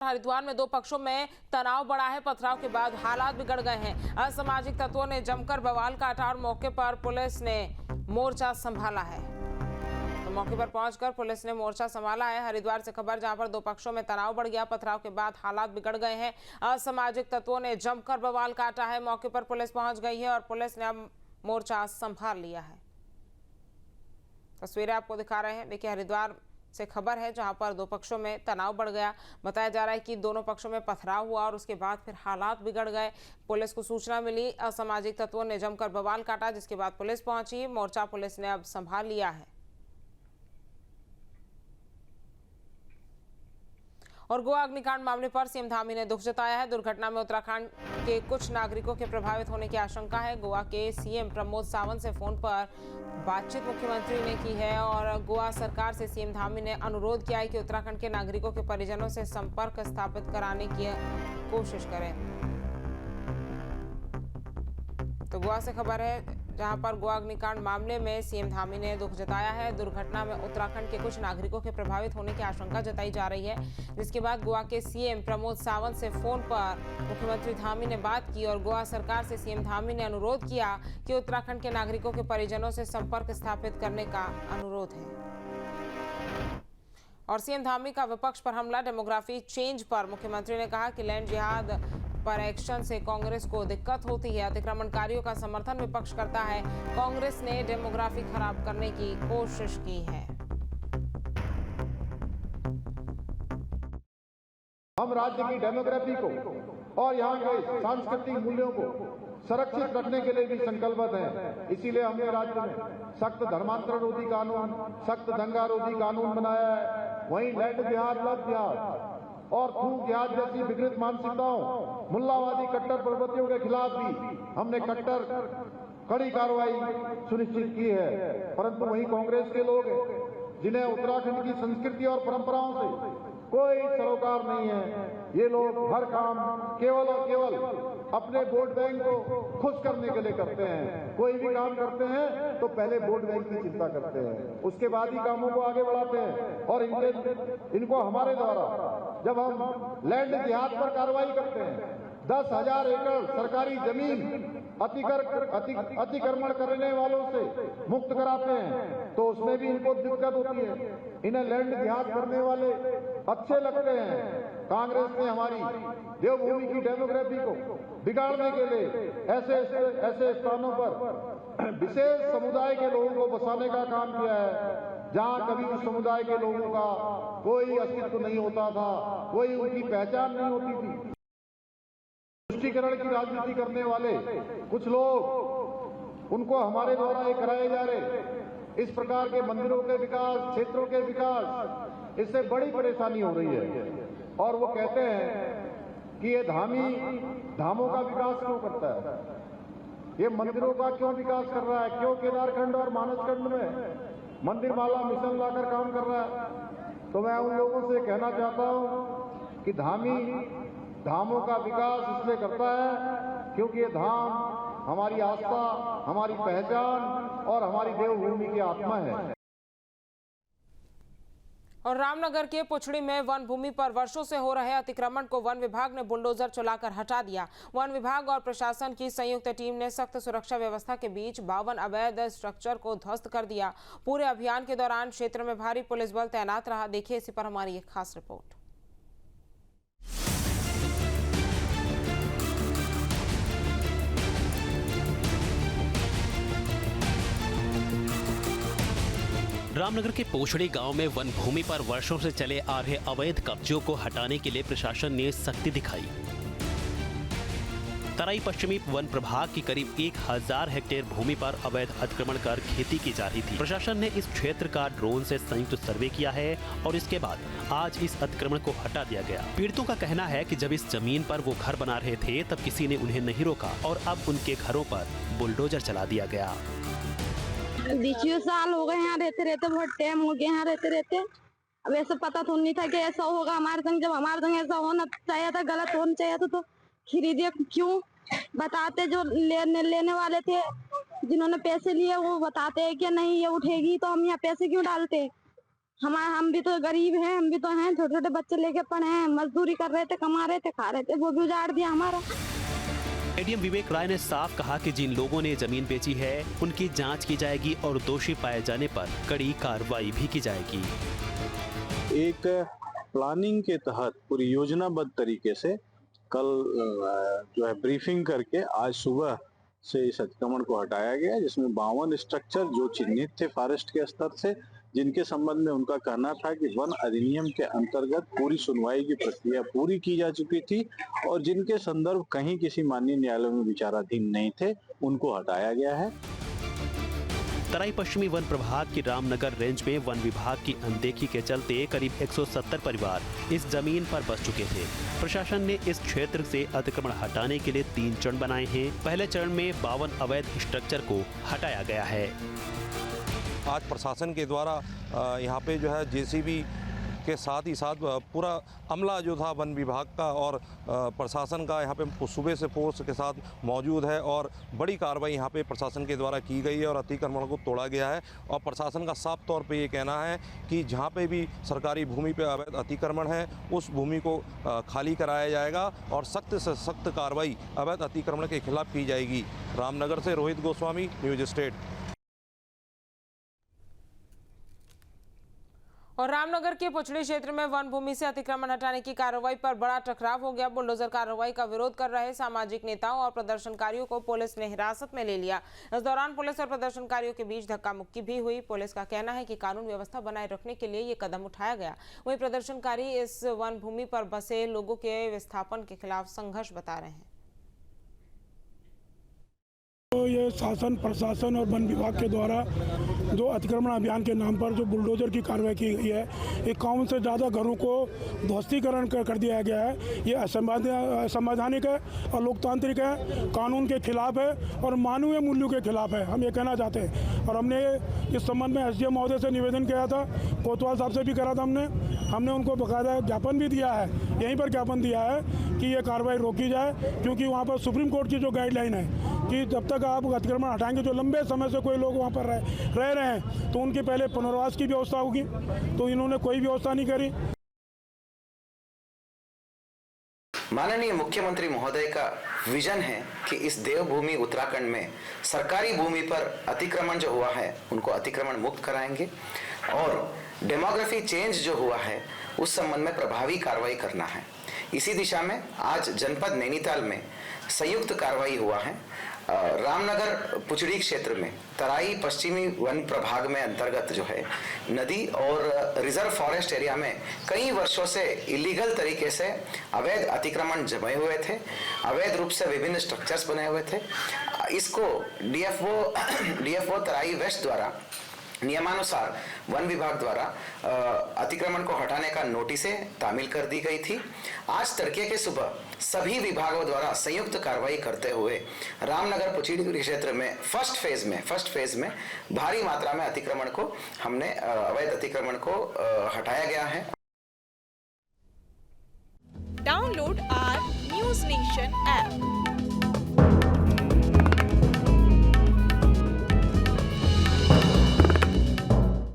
हरिद्वार में दो पक्षों में तनाव बढ़ा है। पथराव के बाद हालात बिगड़ गए हैं। असामाजिक तत्वों ने जमकर बवाल काटा और मौके पर पुलिस ने मोर्चा संभाला है। तो मौके पर पहुंचकर पुलिस ने मोर्चा संभाला है। हरिद्वार से खबर, जहां पर दो पक्षों में तनाव बढ़ गया। पथराव के बाद हालात बिगड़ गए हैं। असामाजिक तत्वों ने जमकर बवाल काटा है। मौके पर पुलिस पहुंच गई है और पुलिस ने अब मोर्चा संभाल लिया है। तस्वीरें आपको दिखा रहे हैं। देखिए, हरिद्वार से खबर है, जहां पर दो पक्षों में तनाव बढ़ गया। बताया जा रहा है कि दोनों पक्षों में पथराव हुआ और उसके बाद फिर हालात बिगड़ गए। पुलिस को सूचना मिली, असामाजिक तत्वों ने जमकर बवाल काटा, जिसके बाद पुलिस पहुंची। मोर्चा पुलिस ने अब संभाल लिया है। और गोवा अग्निकांड मामले पर सीएम धामी ने दुख जताया है। दुर्घटना में उत्तराखंड के कुछ नागरिकों के प्रभावित होने की आशंका है। गोवा के सीएम प्रमोद सावंत से फोन पर बातचीत मुख्यमंत्री ने की है और गोवा सरकार से सीएम धामी ने अनुरोध किया है कि उत्तराखंड के नागरिकों के परिजनों से संपर्क स्थापित कराने की कोशिश करें। तो गोवा से खबर है, जहां पर गोवा अग्निकांड मामले में सीएम धामी ने दुख जताया है। दुर्घटना में उत्तराखंड के कुछ नागरिकों के प्रभावित होने की आशंका जताई जा रही है, जिसके बाद गोवा के सीएम प्रमोद सावंत से फोन पर मुख्यमंत्री धामी ने बात की और गोवा सरकार से सीएम धामी ने अनुरोध किया कि उत्तराखंड के नागरिकों के परिजनों से संपर्क स्थापित करने का अनुरोध है। और सीएम धामी का विपक्ष पर हमला, डेमोग्राफी चेंज पर मुख्यमंत्री ने कहा कि लैंड जिहाद पर एक्शन से कांग्रेस को दिक्कत होती है। अतिक्रमणकारियों का समर्थन विपक्ष करता है। कांग्रेस ने डेमोग्राफी खराब करने की कोशिश की है। हम राज्य की डेमोग्राफी को और यहाँ के सांस्कृतिक मूल्यों को संरक्षित रखने के लिए भी संकल्पित हैं। इसीलिए हमने राज्य में सख्त धर्मांतरण रोधी कानून, सख्त दंगा रोधी कानून बनाया है। वहीं लैंड जिहाद, लव जिहाद और थूक जिहाद जैसी विकृत मानसिकताओं, मुल्लावादी कट्टर प्रवृत्तियों के खिलाफ भी हमने कड़ी कार्रवाई सुनिश्चित की है। परंतु वहीं कांग्रेस के लोग हैं जिन्हें उत्तराखंड की संस्कृति और परंपराओं से कोई सरोकार नहीं है। ये लोग हर काम केवल और केवल अपने वोट बैंक को खुश करने के लिए करते हैं। कोई भी काम करते हैं तो पहले वोट बैंक की चिंता करते हैं, उसके बाद ही कामों को आगे बढ़ाते हैं। और इनको हमारे द्वारा जब हम लैंड जिहाद पर कार्रवाई करते हैं, 10,000 एकड़ सरकारी जमीन अतिक्रमण करने वालों से मुक्त कराते हैं, तो उसमें भी इनको दिक्कत होती है। इन्हें लैंड जिहाद करने वाले अच्छे लगते हैं। कांग्रेस ने हमारी देवभूमि की डेमोग्राफी को बिगाड़ने के लिए ऐसे स्थानों पर विशेष समुदाय के लोगों को बसाने का काम किया है, जहां कभी उस समुदाय के लोगों का कोई अस्तित्व नहीं होता था, कोई उनकी पहचान नहीं होती थी। तुष्टीकरण की राजनीति करने वाले कुछ लोग, उनको हमारे द्वारा ये कराए जा रहे इस प्रकार के मंदिरों के विकास, क्षेत्रों के विकास, इससे बड़ी परेशानी हो रही है। और वो कहते हैं कि ये धामों का विकास क्यों करता है, ये मंदिरों का क्यों विकास कर रहा है, क्यों केदारखंड और मानसखंड में मंदिर माला मिशन लाकर काम कर रहा है। तो मैं उन लोगों से कहना चाहता हूं कि धामों का विकास इसलिए करता है क्योंकि ये धाम हमारी आस्था, हमारी पहचान और हमारी देवभूमि की आत्मा है। और रामनगर के पुछड़ी में वन भूमि पर वर्षों से हो रहे अतिक्रमण को वन विभाग ने बुलडोजर चलाकर हटा दिया। वन विभाग और प्रशासन की संयुक्त टीम ने सख्त सुरक्षा व्यवस्था के बीच 52 अवैध स्ट्रक्चर को ध्वस्त कर दिया। पूरे अभियान के दौरान क्षेत्र में भारी पुलिस बल तैनात रहा। देखिए इसी पर हमारी एक खास रिपोर्ट। रामनगर के पोछड़ी गांव में वन भूमि पर वर्षों से चले आ रहे अवैध कब्जों को हटाने के लिए प्रशासन ने सख्ती दिखाई। तराई पश्चिमी वन प्रभाग की करीब 1000 हेक्टेयर भूमि पर अवैध अतिक्रमण कर खेती की जा रही थी। प्रशासन ने इस क्षेत्र का ड्रोन से संयुक्त सर्वे किया है और इसके बाद आज इस अतिक्रमण को हटा दिया गया। पीड़ितों का कहना है कि जब इस जमीन पर वो घर बना रहे थे तब किसी ने उन्हें नहीं रोका और अब उनके घरों पर बुलडोजर चला दिया गया। 20 साल हो गए यहाँ रहते रहते, बहुत टाइम हो गया यहाँ रहते रहते। अब ऐसा पता तो नहीं था कि ऐसा होगा हमारे संग। जब हमारे संग ऐसा होना चाहिए था, गलत होना चाहिए था, तो खरीदे क्यों? बताते जो लेने वाले थे, जिन्होंने पैसे लिए, वो बताते हैं कि नहीं ये उठेगी, तो हम यहाँ पैसे क्यों डालते? हम भी तो गरीब हैं, हम भी तो हैं, छोटे छोटे बच्चे लेके पढ़े हैं, मजदूरी कर रहे थे, कमा रहे थे, खा रहे थे, वो भी उजाड़ दिया हमारा। एडीएम विवेक राय ने साफ कहा कि जिन लोगों ने जमीन बेची है उनकी जांच की जाएगी और दोषी पाए जाने पर कड़ी कार्रवाई भी की जाएगी। एक प्लानिंग के तहत पूरी योजनाबद्ध तरीके से कल जो है ब्रीफिंग करके आज सुबह से इस अतिक्रमण को हटाया गया, जिसमें 52 स्ट्रक्चर जो चिन्हित थे फॉरेस्ट के स्तर से, जिनके संबंध में उनका कहना था कि वन अधिनियम के अंतर्गत पूरी सुनवाई की प्रक्रिया पूरी की जा चुकी थी और जिनके संदर्भ कहीं किसी माननीय न्यायालय में विचाराधीन नहीं थे, उनको हटाया गया है। तराई पश्चिमी वन प्रभाग की रामनगर रेंज में वन विभाग की अनदेखी के चलते करीब 170 परिवार इस जमीन पर बस चुके थे। प्रशासन ने इस क्षेत्र से अतिक्रमण हटाने के लिए 3 चरण बनाए हैं। पहले चरण में 52 अवैध स्ट्रक्चर को हटाया गया है। आज प्रशासन के द्वारा यहाँ पे जो है जेसीबी के साथ ही साथ पूरा अमला जो था वन विभाग का और प्रशासन का यहाँ पे सुबह से फोर्स के साथ मौजूद है और बड़ी कार्रवाई यहाँ पे प्रशासन के द्वारा की गई है और अतिक्रमण को तोड़ा गया है। और प्रशासन का साफ तौर पे ये कहना है कि जहाँ पे भी सरकारी भूमि पे अवैध अतिक्रमण है उस भूमि को खाली कराया जाएगा और सख्त से सख्त कार्रवाई अवैध अतिक्रमण के खिलाफ की जाएगी। रामनगर से रोहित गोस्वामी, न्यूज स्टेट। और रामनगर के पुछड़ी क्षेत्र में वन भूमि से अतिक्रमण हटाने की कार्रवाई पर बड़ा टकराव हो गया। बुलडोजर कार्रवाई का विरोध कर रहे सामाजिक नेताओं और प्रदर्शनकारियों को पुलिस ने हिरासत में ले लिया। इस दौरान पुलिस और प्रदर्शनकारियों के बीच धक्का मुक्की भी हुई। पुलिस का कहना है कि कानून व्यवस्था बनाए रखने के लिए ये कदम उठाया गया। वहीं प्रदर्शनकारी इस वन भूमि पर बसे लोगों के विस्थापन के खिलाफ संघर्ष बता रहे हैं। तो ये शासन प्रशासन और वन विभाग के द्वारा जो अतिक्रमण अभियान के नाम पर जो बुलडोजर की कार्रवाई की गई है, 51 से ज़्यादा घरों को ध्वस्तीकरण कर दिया गया है। ये असंवैधानिक है और लोकतांत्रिक है, कानून के खिलाफ है और मानवीय मूल्यों के खिलाफ है, हम ये कहना चाहते हैं। और हमने इस संबंध में एसडीएम महोदय से निवेदन किया था, कोतवाल साहब से भी करा था हमने उनको बकायदा ज्ञापन भी दिया है, यहीं पर ज्ञापन दिया है कि ये कार्रवाई रोकी जाए, क्योंकि वहाँ पर सुप्रीम कोर्ट की जो गाइडलाइन है कि जब तक आप अतिक्रमण हटाएंगे, जो लंबे समय से कोई लोग वहाँ पर रह रहे हैं तो उनकी पहले पुनर्वास की व्यवस्था होगी, तो इन्होंने कोई व्यवस्था नहीं करी। माननीय मुख्यमंत्री महोदय का विजन है कि इस देवभूमि उत्तराखंड में सरकारी भूमि पर अतिक्रमण जो हुआ है उनको अतिक्रमण मुक्त कराएंगे और डेमोग्राफी चेंज जो हुआ है उस संबंध में प्रभावी कार्रवाई करना है। इसी दिशा में आज जनपद नैनीताल में संयुक्त कार्रवाई हुआ है। रामनगर पुछड़ी क्षेत्र में तराई पश्चिमी वन प्रभाग में अंतर्गत जो है नदी और रिजर्व फॉरेस्ट एरिया में कई वर्षों से इलीगल तरीके से अवैध अतिक्रमण जमे हुए थे, अवैध रूप से विभिन्न स्ट्रक्चर्स बने हुए थे। इसको डीएफओ तराई वेस्ट द्वारा नियमानुसार वन विभाग द्वारा अतिक्रमण को हटाने का नोटिसें तामील कर दी गई थी। आज तड़के के सुबह सभी विभागों द्वारा संयुक्त कार्रवाई करते हुए रामनगर पुछड़ी क्षेत्र में फर्स्ट फेज में भारी मात्रा में अतिक्रमण को हमने अवैध अतिक्रमण को हटाया गया है। Download our News Nation app